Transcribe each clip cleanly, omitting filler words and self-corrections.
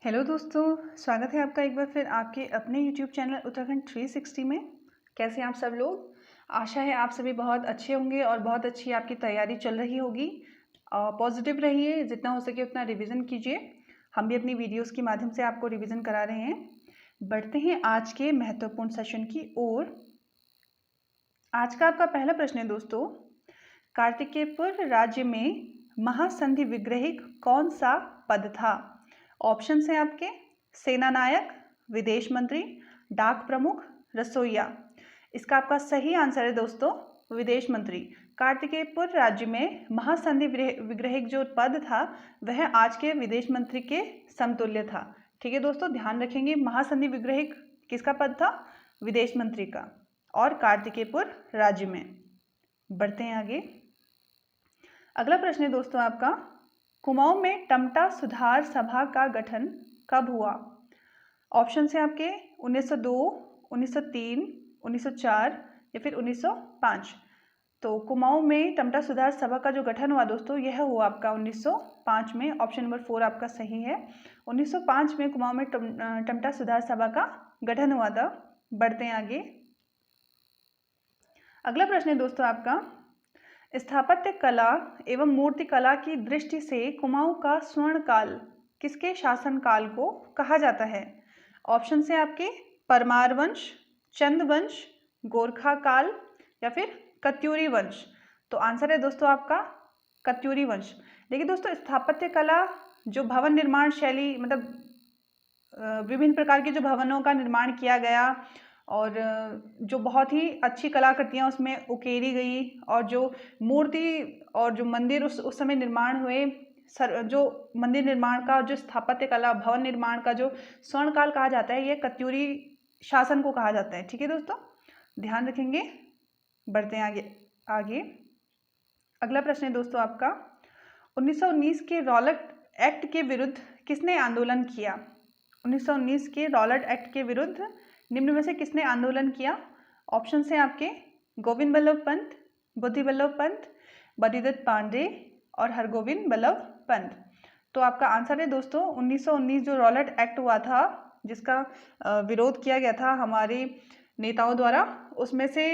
Hello दोस्तों, स्वागत है आपका एक बार फिर आपके अपने यूट्यूब चैनल उत्तराखंड 360 में। कैसे हैं आप सब लोग? आशा है आप सभी बहुत अच्छे होंगे और बहुत अच्छी आपकी तैयारी चल रही होगी। पॉजिटिव रहिए, जितना हो सके उतना रिवीजन कीजिए। हम भी अपनी वीडियोस के माध्यम से आपको रिवीजन करा रहे हैं। बढ़ते हैं आज के महत्वपूर्ण सेशन की ओर। आज का आपका पहला प्रश्न है दोस्तों, कार्तिकेयपुर राज्य में महासंधि विग्रहिक कौन सा पद था? ऑप्शन है आपके सेनानायक, विदेश मंत्री, डाक प्रमुख, रसोइया। इसका आपका सही आंसर है दोस्तों विदेश मंत्री। कार्तिकेयपुर राज्य में महासंधि विग्रहिक जो पद था वह आज के विदेश मंत्री के समतुल्य था। ठीक है दोस्तों, ध्यान रखेंगे महासंधि विग्रहिक किसका पद था? विदेश मंत्री का, और कार्तिकेयपुर राज्य में। बढ़ते हैं आगे। अगला प्रश्न है दोस्तों आपका, कुमाऊं में टमटा सुधार सभा का गठन कब हुआ? ऑप्शन है आपके 1902, 1903, 1904 या फिर 1905। तो कुमाऊं में टमटा सुधार सभा का जो गठन हुआ दोस्तों, यह हुआ आपका 1905 में। ऑप्शन नंबर 4 आपका सही है। 1905 में कुमाऊं में टमटा सुधार सभा का गठन हुआ था। बढ़ते हैं आगे। अगला प्रश्न है दोस्तों आपका, स्थापत्य कला एवं मूर्ति कला की दृष्टि से कुमाऊं का स्वर्ण काल किसके शासन काल को कहा जाता है? ऑप्शन है आपके परमार वंश, चंद वंश, गोरखा काल या फिर कत्यूरी वंश। तो आंसर है दोस्तों आपका कत्यूरी वंश। देखिए दोस्तों, स्थापत्य कला जो भवन निर्माण शैली, मतलब विभिन्न प्रकार के जो भवनों का निर्माण किया गया और जो बहुत ही अच्छी कलाकृतियाँ उसमें उकेरी गई, और जो मूर्ति और जो मंदिर उस समय निर्माण हुए, जो मंदिर निर्माण का जो स्थापत्य कला, भवन निर्माण का जो स्वर्णकाल कहा जाता है, ये कत्यूरी शासन को कहा जाता है। ठीक है दोस्तों, ध्यान रखेंगे। बढ़ते हैं आगे। अगला प्रश्न है दोस्तों आपका, 1919 के रॉलेट एक्ट के विरुद्ध किसने आंदोलन किया? 1919 के रॉलेट एक्ट के विरुद्ध निम्न में से किसने आंदोलन किया? ऑप्शन है आपके गोविंद बल्लभ पंत, बुद्धि बल्लभ पंत, बद्रीदत्त पांडे और हरगोविंद बल्लभ पंत। तो आपका आंसर है दोस्तों 1919 जो रॉलेट एक्ट हुआ था, जिसका विरोध किया गया था हमारे नेताओं द्वारा, उसमें से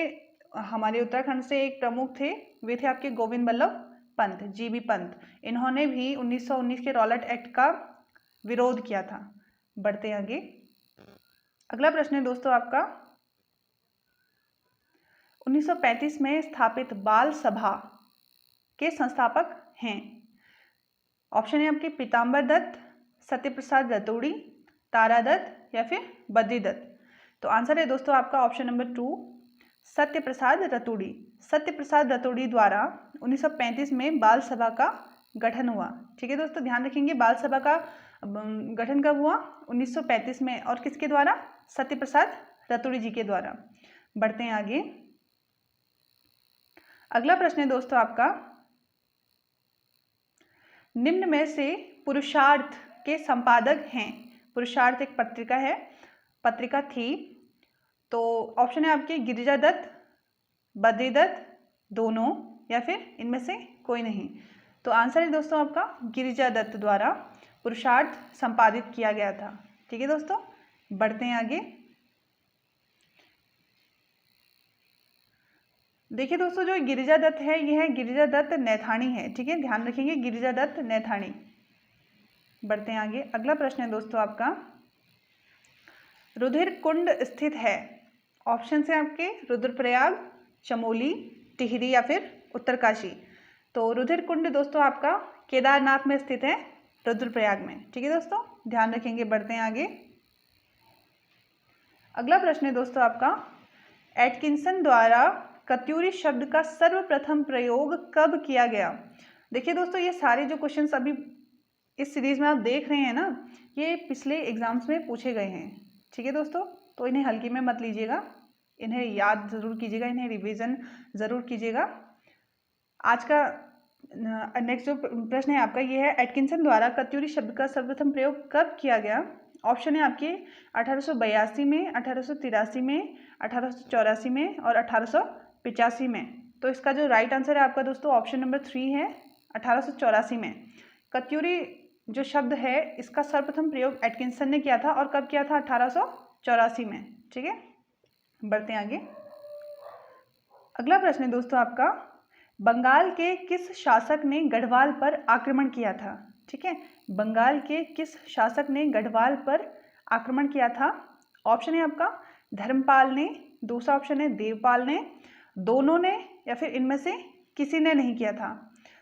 हमारे उत्तराखंड से एक प्रमुख थे, वे थे आपके गोविंद बल्लभ पंत, जीबी पंत। इन्होंने भी 1919 के रॉलेट एक्ट का विरोध किया था। बढ़ते आगे। अगला प्रश्न है दोस्तों आपका, 1935 में स्थापित बाल सभा के संस्थापक हैं? ऑप्शन है आपके पीताम्बर दत्त, सत्यप्रसाद रतोड़ी, तारा दत्त या फिर बद्री दत्त। तो आंसर है दोस्तों आपका ऑप्शन नंबर 2 सत्यप्रसाद रतोड़ी। सत्यप्रसाद रतोड़ी द्वारा 1935 में बाल सभा का गठन हुआ। ठीक है दोस्तों, ध्यान रखेंगे, बाल सभा का गठन कब हुआ? 1935 में, और किसके द्वारा? सत्यप्रसाद रतोड़ी जी के द्वारा। बढ़ते हैं आगे। अगला प्रश्न है दोस्तों आपका, निम्न में से पुरुषार्थ के संपादक हैं? पुरुषार्थ एक पत्रिका थी। तो ऑप्शन है आपके गिरिजा दत्त, बद्री दत्त, दोनों या फिर इनमें से कोई नहीं। तो आंसर है दोस्तों आपका गिरिजा दत्त द्वारा पुरुषार्थ संपादित किया गया था। ठीक है दोस्तों, बढ़ते हैं आगे। देखिए दोस्तों, जो गिरिजा दत्त है, यह गिरिजा दत्त नैथानी है। ठीक है, ध्यान रखेंगे, गिरिजा दत्त नैथानी। बढ़ते हैं आगे। अगला प्रश्न है दोस्तों आपका, रुधिर कुंड स्थित है? ऑप्शन है आपके रुद्रप्रयाग, चमोली, टिहरी या फिर उत्तरकाशी। तो रुधिर कुंड दोस्तों आपका केदारनाथ में स्थित है, रुद्रप्रयाग में। ठीक है दोस्तों, ध्यान रखेंगे। बढ़ते हैं आगे। अगला प्रश्न है दोस्तों आपका, एटकिंसन द्वारा कत्यूरी शब्द का सर्वप्रथम प्रयोग कब किया गया? देखिए दोस्तों, ये सारे जो क्वेश्चंस अभी इस सीरीज में आप देख रहे हैं ना, ये पिछले एग्जाम्स में पूछे गए हैं। ठीक है दोस्तों, तो इन्हें हल्के में मत लीजिएगा, इन्हें याद ज़रूर कीजिएगा, इन्हें रिवीजन ज़रूर कीजिएगा। आज का नेक्स्ट जो प्रश्न है आपका, ये है एटकिंसन द्वारा कत्यूरी शब्द का सर्वप्रथम प्रयोग कब किया गया? ऑप्शन है आपके 1882 में, 1883 में, 1884 में और 1885 में। तो इसका जो राइट आंसर है आपका दोस्तों ऑप्शन नंबर 3 है, 1884 में। कत्यूरी जो शब्द है इसका सर्वप्रथम प्रयोग एटकिंसन ने किया था और कब किया था? 1884 में। ठीक है, बढ़ते हैं आगे। अगला प्रश्न है दोस्तों आपका, बंगाल के किस शासक ने गढ़वाल पर आक्रमण किया था? ठीक है, बंगाल के किस शासक ने गढ़वाल पर आक्रमण किया था? ऑप्शन है आपका धर्मपाल ने, दूसरा ऑप्शन है देवपाल ने, दोनों ने, या फिर इनमें से किसी ने नहीं किया था।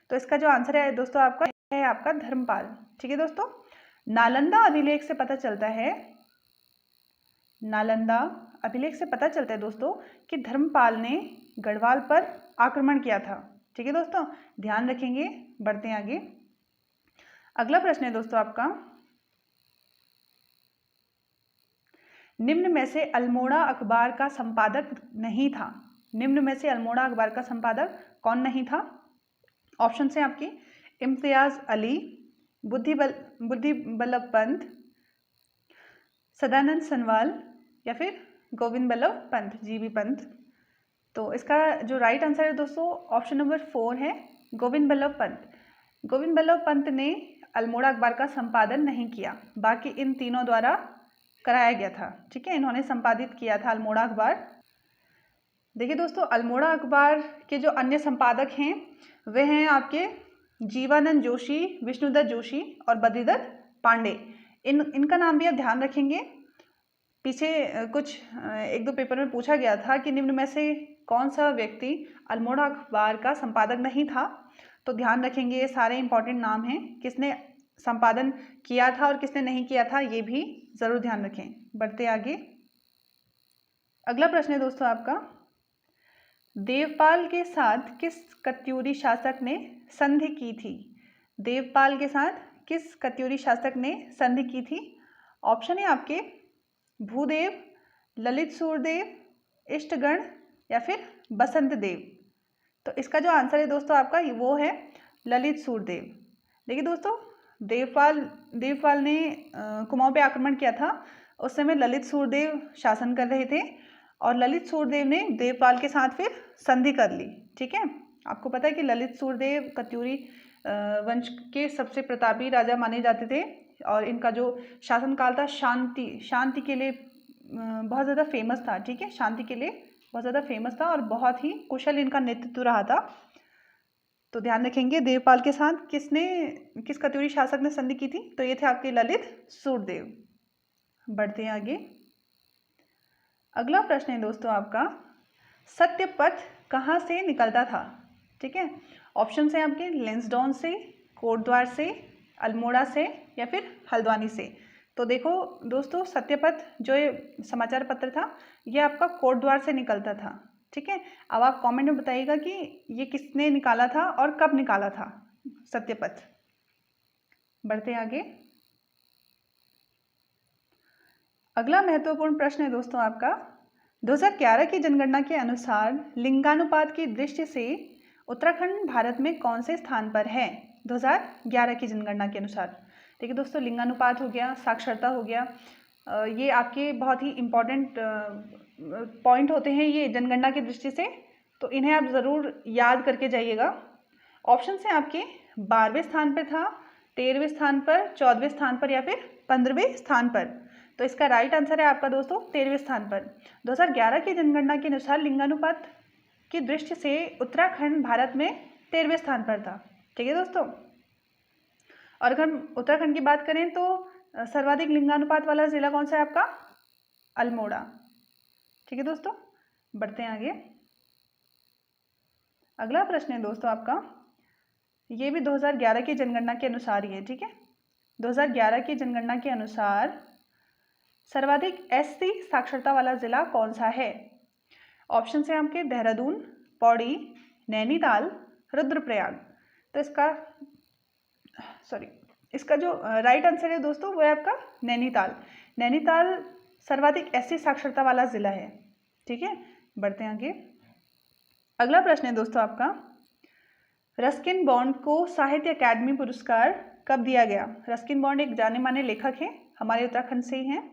तो इसका जो आंसर है दोस्तों आपका है आपका धर्मपाल। ठीक है दोस्तों, नालंदा अभिलेख से पता चलता है, नालंदा अभिलेख से पता चलता है दोस्तों कि धर्मपाल ने गढ़वाल पर आक्रमण किया था। ठीक है दोस्तों, ध्यान रखेंगे। बढ़ते हैं आगे। अगला प्रश्न है दोस्तों आपका, निम्न में से अल्मोड़ा अखबार का संपादक नहीं था। निम्न में से अल्मोड़ा अखबार का संपादक कौन नहीं था? ऑप्शन से आपकी इम्तियाज अली, बुद्धि बल्लभ पंत, सदानंद सनवाल, या फिर गोविंद बल्लभ पंत, जीबी पंत। तो इसका जो राइट आंसर है दोस्तों ऑप्शन नंबर 4 है गोविंद बल्लभ पंत। गोविंद बल्लभ पंत ने अल्मोड़ा अखबार का संपादन नहीं किया, बाकी इन तीनों द्वारा कराया गया था। ठीक है, इन्होंने संपादित किया था अल्मोड़ा अखबार। देखिए दोस्तों, अल्मोड़ा अखबार के जो अन्य संपादक हैं वे हैं आपके जीवानंद जोशी, विष्णुदत्त जोशी और बद्रीदत्त पांडे। इनका नाम भी आप ध्यान रखेंगे। पीछे कुछ एक दो पेपर में पूछा गया था कि निम्न में से कौन सा व्यक्ति अल्मोड़ा अखबार का संपादक नहीं था, तो ध्यान रखेंगे। ये सारे इंपॉर्टेंट नाम हैं, किसने संपादन किया था और किसने नहीं किया था ये भी ज़रूर ध्यान रखें। बढ़ते आगे। अगला प्रश्न है दोस्तों आपका, देवपाल के साथ किस कत्यूरी शासक ने संधि की थी? देवपाल के साथ किस कत्यूरी शासक ने संधि की थी? ऑप्शन है आपके भूदेव, ललित सूरदेव, इष्टगण, या फिर बसंत देव। तो इसका जो आंसर है दोस्तों आपका वो है ललित सूरदेव। देखिए दोस्तों, देवपाल ने कुमाऊं पे आक्रमण किया था। उस समय ललित सूरदेव शासन कर रहे थे और ललित सूरदेव ने देवपाल के साथ फिर संधि कर ली। ठीक है, आपको पता है कि ललित सूरदेव कत्यूरी वंश के सबसे प्रतापी राजा माने जाते थे और इनका जो शासनकाल था शांति के लिए बहुत ज़्यादा फेमस था। ठीक है, शांति के लिए बहुत ज़्यादा फेमस था और बहुत ही कुशल इनका नेतृत्व रहा था। तो ध्यान रखेंगे, देवपाल के साथ किस कत्यूरी शासक ने संधि की थी? तो ये थे आपके ललित सूरदेव। बढ़ते हैं आगे। अगला प्रश्न है दोस्तों आपका, सत्यपथ कहाँ से निकलता था? ठीक है, ऑप्शन से आपके लेंसडॉन से, कोटद्वार से, अल्मोड़ा से, या फिर हल्द्वानी से। तो देखो दोस्तों, सत्यपथ जो ये समाचार पत्र था ये आपका कोटद्वार से निकलता था। ठीक है, अब आप कमेंट में बताइएगा कि ये किसने निकाला था और कब निकाला था सत्यपथ। बढ़ते आगे। अगला महत्वपूर्ण प्रश्न है दोस्तों आपका, 2011 की जनगणना के अनुसार लिंगानुपात की दृष्टि से उत्तराखंड भारत में कौन से स्थान पर है? 2011 की जनगणना के अनुसार। देखिए दोस्तों, लिंगानुपात हो गया, साक्षरता हो गया, ये आपके बहुत ही इम्पॉर्टेंट पॉइंट होते हैं ये जनगणना की दृष्टि से, तो इन्हें आप ज़रूर याद करके जाइएगा। ऑप्शन से आपके 12वें स्थान पर था, 13वें स्थान पर, 14वें स्थान पर, या फिर 15वें स्थान पर। तो इसका राइट आंसर है आपका दोस्तों 13वें स्थान पर। 2011 की जनगणना के अनुसार लिंगानुपात की दृष्टि से उत्तराखंड भारत में 13वें स्थान पर था। ठीक है दोस्तों, और अगर हम उत्तराखंड की बात करें तो सर्वाधिक लिंगानुपात वाला जिला कौन सा है आपका? अल्मोड़ा। ठीक है दोस्तों, बढ़ते हैं आगे। अगला प्रश्न है दोस्तों आपका, ये भी 2011 की जनगणना के अनुसार ही है। ठीक है, 2011 की जनगणना के अनुसार सर्वाधिक एससी साक्षरता वाला जिला कौन सा है? ऑप्शन से आपके देहरादून, पौड़ी, नैनीताल, रुद्रप्रयाग। तो इसका जो राइट आंसर है दोस्तों वो है आपका नैनीताल। नैनीताल सर्वाधिक एससी साक्षरता वाला जिला है। ठीक है, बढ़ते हैं आगे। अगला प्रश्न है दोस्तों आपका, रस्किन बॉन्ड को साहित्य अकादमी पुरस्कार कब दिया गया? रस्किन बॉन्ड एक जाने माने लेखक हैं, हमारे उत्तराखंड से ही हैं।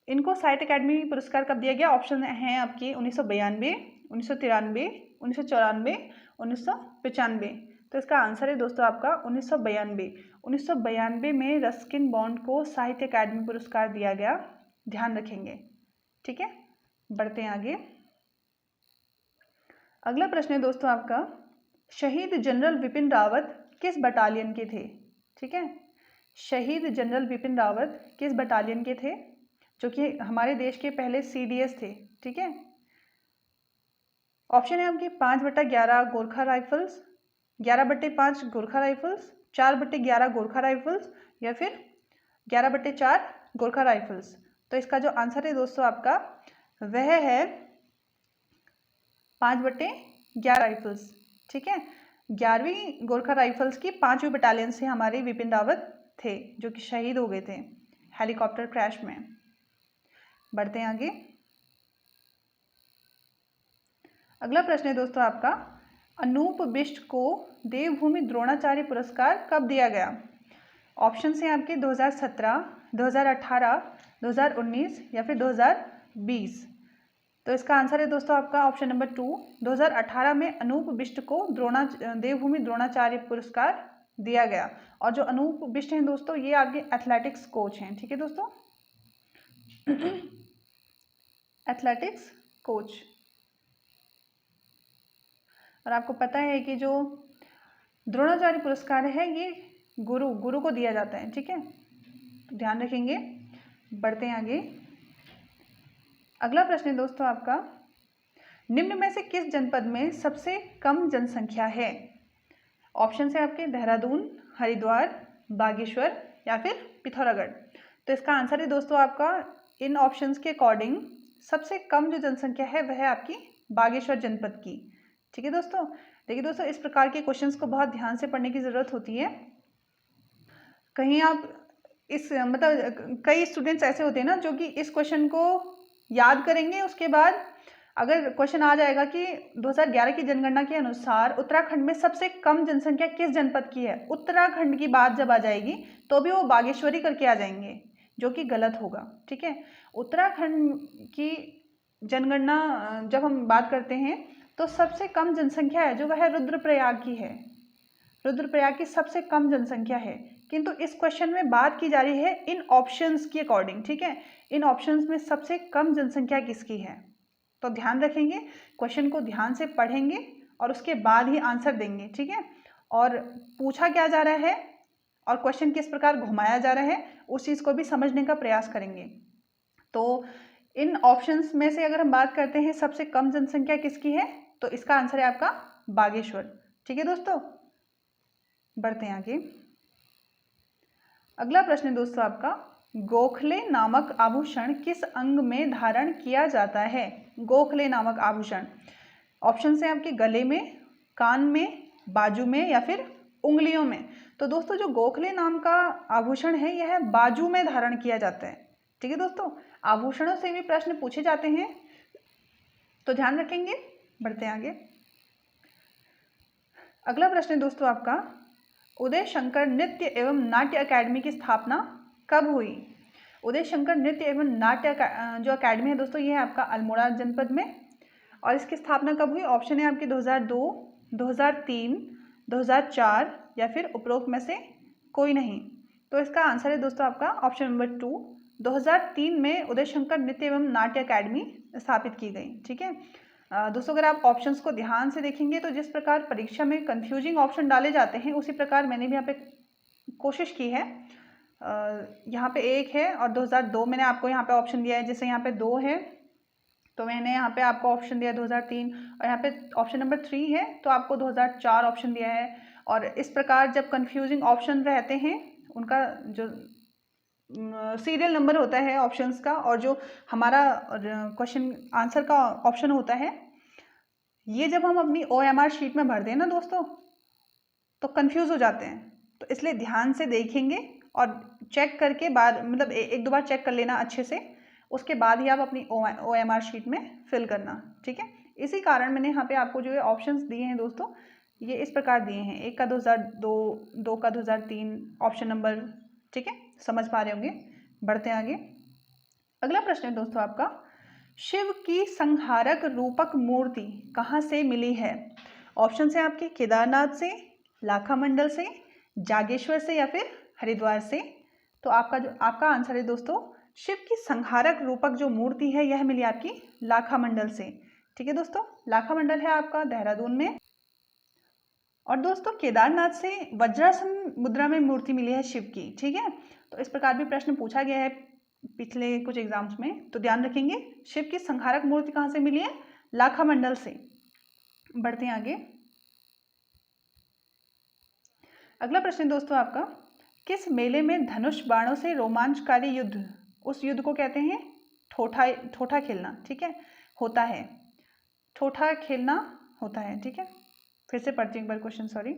इनको साहित्य अकादमी पुरस्कार कब दिया गया? ऑप्शन हैं आपके 1992, 1993, 1994, 1995। तो इसका आंसर है दोस्तों आपका 1992। 1992 में रस्किन बॉन्ड को साहित्य अकादमी पुरस्कार दिया गया, ध्यान रखेंगे। ठीक है, बढ़ते हैं आगे। अगला प्रश्न है दोस्तों आपका, शहीद जनरल विपिन रावत किस बटालियन के थे? ठीक है, शहीद जनरल विपिन रावत किस बटालियन के थे, जो कि हमारे देश के पहले CDS थे। ठीक है, ऑप्शन है आपके 5/11 Gorkha rifles, 11/5 Gorkha rifles, 4/11 Gorkha rifles, या फिर 11/4 गोरखा राइफल्स। तो इसका जो आंसर है दोस्तों आपका वह है 5/11 राइफल्स। ठीक है, 11वीं गोरखा राइफल्स की 5वीं बटालियन से हमारे विपिन रावत थे, जो कि शहीद हो गए थे हेलीकॉप्टर क्रैश में। बढ़ते हैं आगे। अगला प्रश्न है दोस्तों आपका, अनूप बिष्ट को देवभूमि द्रोणाचार्य पुरस्कार कब दिया गया? ऑप्शन है आपके 2017, 2018, 2019 या फिर 2020। तो इसका आंसर है दोस्तों आपका ऑप्शन नंबर 2, 2018 में अनूप बिष्ट को देवभूमि द्रोणाचार्य पुरस्कार दिया गया। और जो अनूप बिष्ट हैं दोस्तों, ये आपके एथलेटिक्स कोच हैं। ठीक है दोस्तों, एथलेटिक्स कोच। और आपको पता है कि जो द्रोणाचार्य पुरस्कार है ये गुरु को दिया जाता है। ठीक है, तो ध्यान रखेंगे। बढ़ते हैं आगे। अगला प्रश्न है दोस्तों आपका, निम्न में से किस जनपद में सबसे कम जनसंख्या है? ऑप्शन है आपके देहरादून, हरिद्वार, बागेश्वर या फिर पिथौरागढ़। तो इसका आंसर है दोस्तों आपका, इन ऑप्शंस के अकॉर्डिंग सबसे कम जो जनसंख्या है वह है आपकी बागेश्वर जनपद की। ठीक है दोस्तों, देखिए दोस्तों, इस प्रकार के क्वेश्चंस को बहुत ध्यान से पढ़ने की ज़रूरत होती है। कहीं आप मतलब कई स्टूडेंट्स ऐसे होते हैं ना जो कि इस क्वेश्चन को याद करेंगे, उसके बाद अगर क्वेश्चन आ जाएगा कि 2011 की जनगणना के अनुसार उत्तराखंड में सबसे कम जनसंख्या किस जनपद की है, उत्तराखंड की बात जब आ जाएगी तो भी वो बागेश्वरी करके आ जाएंगे, जो कि गलत होगा। ठीक है, उत्तराखंड की जनगणना जब हम बात करते हैं तो सबसे कम जनसंख्या है जो वह रुद्रप्रयाग की है। रुद्रप्रयाग की सबसे कम जनसंख्या है, किंतु इस क्वेश्चन में बात की जा रही है इन ऑप्शंस के अकॉर्डिंग। ठीक है, इन ऑप्शंस में सबसे कम जनसंख्या किसकी है, तो ध्यान रखेंगे, क्वेश्चन को ध्यान से पढ़ेंगे और उसके बाद ही आंसर देंगे। ठीक है, और पूछा क्या जा रहा है और क्वेश्चन किस प्रकार घुमाया जा रहा है उस चीज़ को भी समझने का प्रयास करेंगे। तो इन ऑप्शंस में से अगर हम बात करते हैं सबसे कम जनसंख्या किसकी है, तो इसका आंसर है आपका बागेश्वर। ठीक है दोस्तों, बढ़ते हैं आगे। अगला प्रश्न है दोस्तों आपका, गोखले नामक आभूषण किस अंग में धारण किया जाता है? गोखले नामक आभूषण, ऑप्शन है आपके गले में, कान में, बाजू में या फिर उंगलियों में। तो दोस्तों जो गोखले नाम का आभूषण है यह बाजू में धारण किया जाता है। ठीक है दोस्तों, आभूषणों से भी प्रश्न पूछे जाते हैं, तो ध्यान रखेंगे। बढ़ते हैं आगे। अगला प्रश्न है दोस्तों आपका, उदय शंकर नृत्य एवं नाट्य अकादमी की स्थापना कब हुई? उदय शंकर नृत्य एवं नाट्य जो अकादमी है दोस्तों, ये है आपका अल्मोड़ा जनपद में। और इसकी स्थापना कब हुई? ऑप्शन है आपके 2002, 2003, 2004 या फिर उपरोक्त में से कोई नहीं। तो इसका आंसर है दोस्तों आपका ऑप्शन नंबर 2, 2003 में उदय शंकर नृत्य एवं नाट्य अकादमी स्थापित की गई। ठीक है दोस्तों, अगर आप ऑप्शंस को ध्यान से देखेंगे तो जिस प्रकार परीक्षा में कंफ्यूजिंग ऑप्शन डाले जाते हैं उसी प्रकार मैंने भी यहाँ पे कोशिश की है। यहाँ पे 1 है और 2002 मैंने आपको यहाँ पे ऑप्शन दिया है, जैसे यहाँ पे 2 है तो मैंने यहाँ पे आपको ऑप्शन दिया 2003, और यहाँ पे ऑप्शन नंबर 3 है तो आपको 2004 ऑप्शन दिया है। और इस प्रकार जब कंफ्यूजिंग ऑप्शन रहते हैं उनका जो सीरियल नंबर होता है ऑप्शंस का और जो हमारा क्वेश्चन आंसर का ऑप्शन होता है, ये जब हम अपनी OMR शीट में भर दें ना दोस्तों तो कंफ्यूज हो जाते हैं। तो इसलिए ध्यान से देखेंगे और चेक करके बाद मतलब 1-2 बार चेक कर लेना अच्छे से, उसके बाद ही आप अपनी OMR शीट में फिल करना। ठीक है, इसी कारण मैंने यहाँ पे आपको जो है ऑप्शंस दिए हैं दोस्तों, ये इस प्रकार दिए हैं, 1 का 2002, 2 का 2003 ऑप्शन नंबर। ठीक है, समझ पा रहे होंगे। बढ़ते हैं आगे। अगला प्रश्न है दोस्तों आपका, शिव की संहारक रूपक मूर्ति कहाँ से मिली है? ऑप्शन है आपके केदारनाथ से, लाखा मंडल से, जागेश्वर से या फिर हरिद्वार से? तो आपका आंसर है दोस्तों, शिव की संहारक रूपक जो मूर्ति है यह मिली आपकी लाखा मंडल से। ठीक है दोस्तों, लाखा मंडल है आपका देहरादून में। और दोस्तों केदारनाथ से वज्रासन मुद्रा में मूर्ति मिली है शिव की। ठीक है, तो इस प्रकार भी प्रश्न पूछा गया है पिछले कुछ एग्जाम्स में, तो ध्यान रखेंगे। शिव की संहारक मूर्ति कहाँ से मिली है? लाखा मंडल से। बढ़ते हैं आगे। अगला प्रश्न दोस्तों आपका, किस मेले में धनुष बाणों से रोमांचकारी युद्ध, उस युद्ध को कहते हैं ठोठा खेलना। ठीक है, होता है, ठोठा खेलना होता है। ठीक है, फिर से पढ़ती हूँ एक बार क्वेश्चन, सॉरी।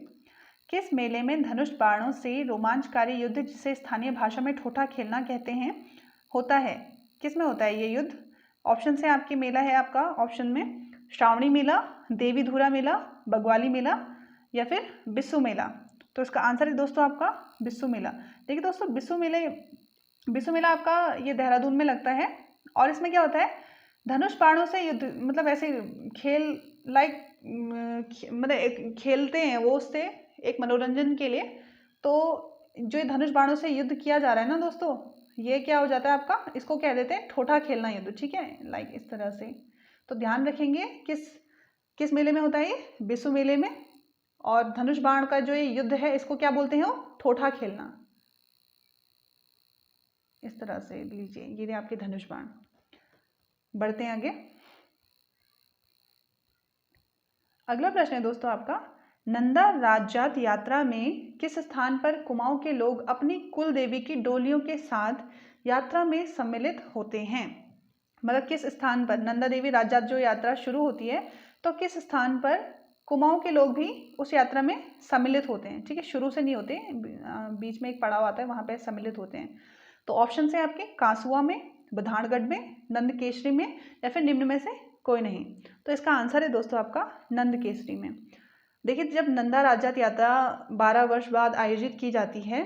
किस मेले में धनुष बाणों से रोमांचकारी युद्ध, जिसे स्थानीय भाषा में ठोठा खेलना कहते हैं, होता है? किस में होता है ये युद्ध? ऑप्शन से आपकी मेला है आपका, ऑप्शन में श्रावणी मेला, देवी धुरा मेला, बग्वाली मेला या फिर बिस्सू मेला। तो इसका आंसर है दोस्तों आपका बिस्सू मेला। देखिए दोस्तों, बिस्सू मेला आपका ये देहरादून में लगता है। और इसमें क्या होता है, धनुष बाणों से युद्ध, मतलब ऐसे खेल लाइक मतलब खेलते हैं वो, उससे एक मनोरंजन के लिए। तो जो ये धनुष बाणों से युद्ध किया जा रहा है ना दोस्तों, ये क्या हो जाता है आपका, इसको कह देते हैं ठोठा खेलना युद्ध। ठीक है, लाइक इस तरह से। तो ध्यान रखेंगे किस मेले में होता है ये? बिस्सू मेले में। और धनुष बाण का जो ये युद्ध है इसको क्या बोलते हैं? ठोठा खेलना। इस तरह से लीजिए, ये रहे आपके धनुष बाण। बढ़ते हैं आगे। अगला प्रश्न है दोस्तों आपका, नंदा राजजात यात्रा में किस स्थान पर कुमाऊं के लोग अपनी कुल देवी की डोलियों के साथ यात्रा में सम्मिलित होते हैं? मतलब किस स्थान पर नंदा देवी राजजात जो यात्रा शुरू होती है, तो किस स्थान पर कुमाऊं के लोग भी उस यात्रा में सम्मिलित होते हैं? ठीक है, शुरू से नहीं होते, बीच में एक पड़ाव आता है, वहां पर सम्मिलित होते हैं। तो ऑप्शन है आपके कांसुआ में, बुधानगढ़ में, नंदकेसरी में या फिर निम्न में से कोई नहीं। तो इसका आंसर है दोस्तों आपका नंदकेसरी में। देखिए, जब नंदा राजजात यात्रा 12 वर्ष बाद आयोजित की जाती है,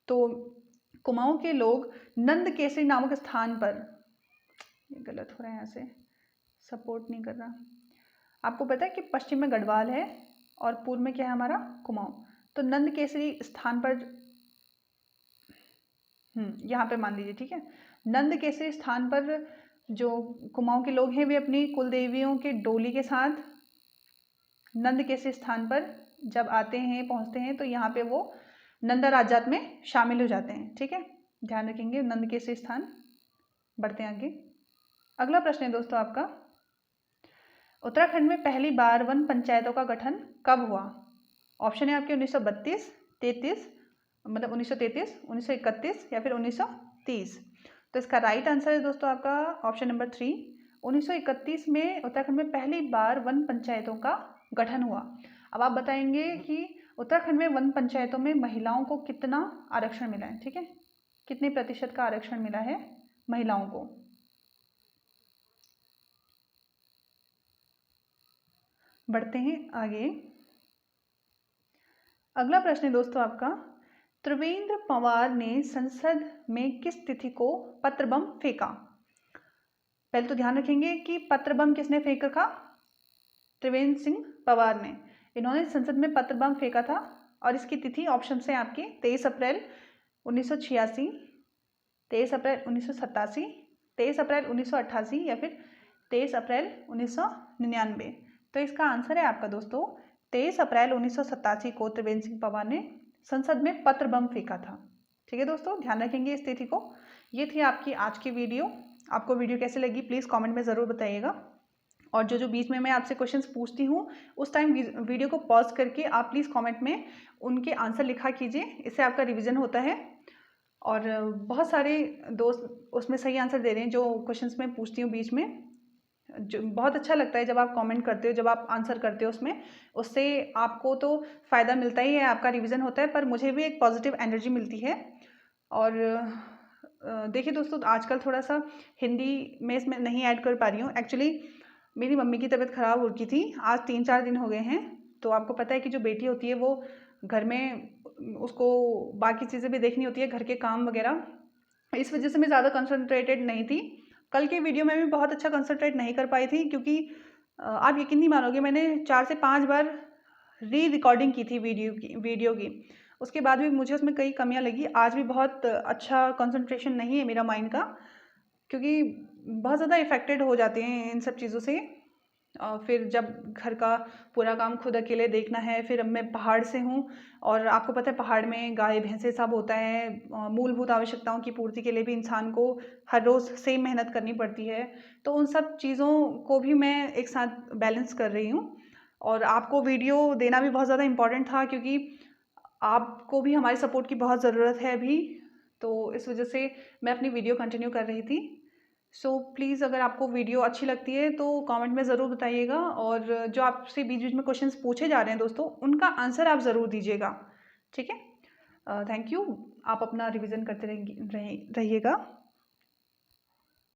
तो कुमाऊं के लोग नंदकेसरी नामक स्थान पर, ये गलत हो रहा है, यहाँ से सपोर्ट नहीं कर रहा। आपको पता है कि पश्चिम में गढ़वाल है और पूर्व में क्या है हमारा कुमाऊं। तो नंदकेसरी स्थान पर, यहाँ पे मान लीजिए। ठीक है, नंदकेसरी स्थान पर जो कुमाऊं के लोग हैं वे अपनी कुल देवियों के डोली के साथ नंदकेसरी स्थान पर जब आते हैं, पहुंचते हैं, तो यहाँ पे वो नंदा राजजात में शामिल हो जाते हैं। ठीक है, ध्यान रखेंगे नंदकेसरी स्थान। बढ़ते हैं आगे। अगला प्रश्न है दोस्तों आपका, उत्तराखंड में पहली बार वन पंचायतों का गठन कब हुआ? ऑप्शन है आपके 1932, 33, मतलब 1933, 1931 या फिर 1930। तो इसका राइट आंसर है दोस्तों आपका ऑप्शन नंबर 3, 1931 में उत्तराखंड में पहली बार वन पंचायतों का गठन हुआ। अब आप बताएंगे कि उत्तराखंड में वन पंचायतों में महिलाओं को कितना आरक्षण मिला है? ठीक है, कितने प्रतिशत का आरक्षण मिला है महिलाओं को? बढ़ते हैं आगे। अगला प्रश्न है दोस्तों आपका, त्रिवेंद्र पंवार ने संसद में किस तिथि को पत्र बम फेंका? पहले तो ध्यान रखेंगे कि पत्र बम किसने फेंका था? त्रिवेंद्र सिंह पंवार ने, इन्होंने संसद में पत्र बम फेंका था। और इसकी तिथि ऑप्शन से आपके 23 अप्रैल 1986, 23 अप्रैल 1987, 23 अप्रैल 1988 या फिर 23 अप्रैल 1999। तो इसका आंसर है आपका दोस्तों 23 अप्रैल 1987 को त्रिवेंद्र सिंह पंवार ने संसद में पत्र बम फेंका था। ठीक है दोस्तों, ध्यान रखेंगे इस तिथि को। ये थी आपकी आज की वीडियो। आपको वीडियो कैसे लगी प्लीज़ कमेंट में ज़रूर बताइएगा। और जो बीच में मैं आपसे क्वेश्चंस पूछती हूँ उस टाइम वीडियो को पॉज करके आप प्लीज़ कमेंट में उनके आंसर लिखा कीजिए, इससे आपका रिवीजन होता है। और बहुत सारे दोस्त उसमें सही आंसर दे रहे हैं जो क्वेश्चंस मैं पूछती हूँ बीच में। जो बहुत अच्छा लगता है जब आप कमेंट करते हो, जब आप आंसर करते हो उसमें, उससे आपको तो फ़ायदा मिलता ही है, आपका रिवीजन होता है, पर मुझे भी एक पॉजिटिव एनर्जी मिलती है। और देखिए दोस्तों, आजकल थोड़ा सा हिंदी में इसमें नहीं ऐड कर पा रही हूँ। एक्चुअली मेरी मम्मी की तबीयत ख़राब हो रही थी, आज 3-4 दिन हो गए हैं। तो आपको पता है कि जो बेटी होती है वो घर में उसको बाकी चीज़ें भी देखनी होती है, घर के काम वगैरह। इस वजह से मैं ज़्यादा कंसंट्रेटेड नहीं थी। कल के वीडियो में भी बहुत अच्छा कंसंट्रेट नहीं कर पाई थी, क्योंकि आप यकीन नहीं मानोगे, मैंने 4 से 5 बार री रिकॉर्डिंग की थी वीडियो की, उसके बाद भी मुझे उसमें कई कमियां लगी। आज भी बहुत अच्छा कंसंट्रेशन नहीं है मेरा माइंड का, क्योंकि बहुत ज़्यादा इफ़ेक्टेड हो जाते हैं इन सब चीज़ों से। फिर जब घर का पूरा काम खुद अकेले देखना है, फिर अब मैं पहाड़ से हूँ और आपको पता है पहाड़ में गाय भैंसे सब होता है। मूलभूत आवश्यकताओं की पूर्ति के लिए भी इंसान को हर रोज़ सेम मेहनत करनी पड़ती है। तो उन सब चीज़ों को भी मैं एक साथ बैलेंस कर रही हूँ। और आपको वीडियो देना भी बहुत ज़्यादा इम्पोर्टेंट था, क्योंकि आपको भी हमारी सपोर्ट की बहुत ज़रूरत है अभी। तो इस वजह से मैं अपनी वीडियो कंटिन्यू कर रही थी। सो प्लीज़ अगर आपको वीडियो अच्छी लगती है तो कमेंट में ज़रूर बताइएगा, और जो आपसे बीच बीच में क्वेश्चंस पूछे जा रहे हैं दोस्तों, उनका आंसर आप ज़रूर दीजिएगा। ठीक है, थैंक यू। आप अपना रिवीजन करते रहिएगा।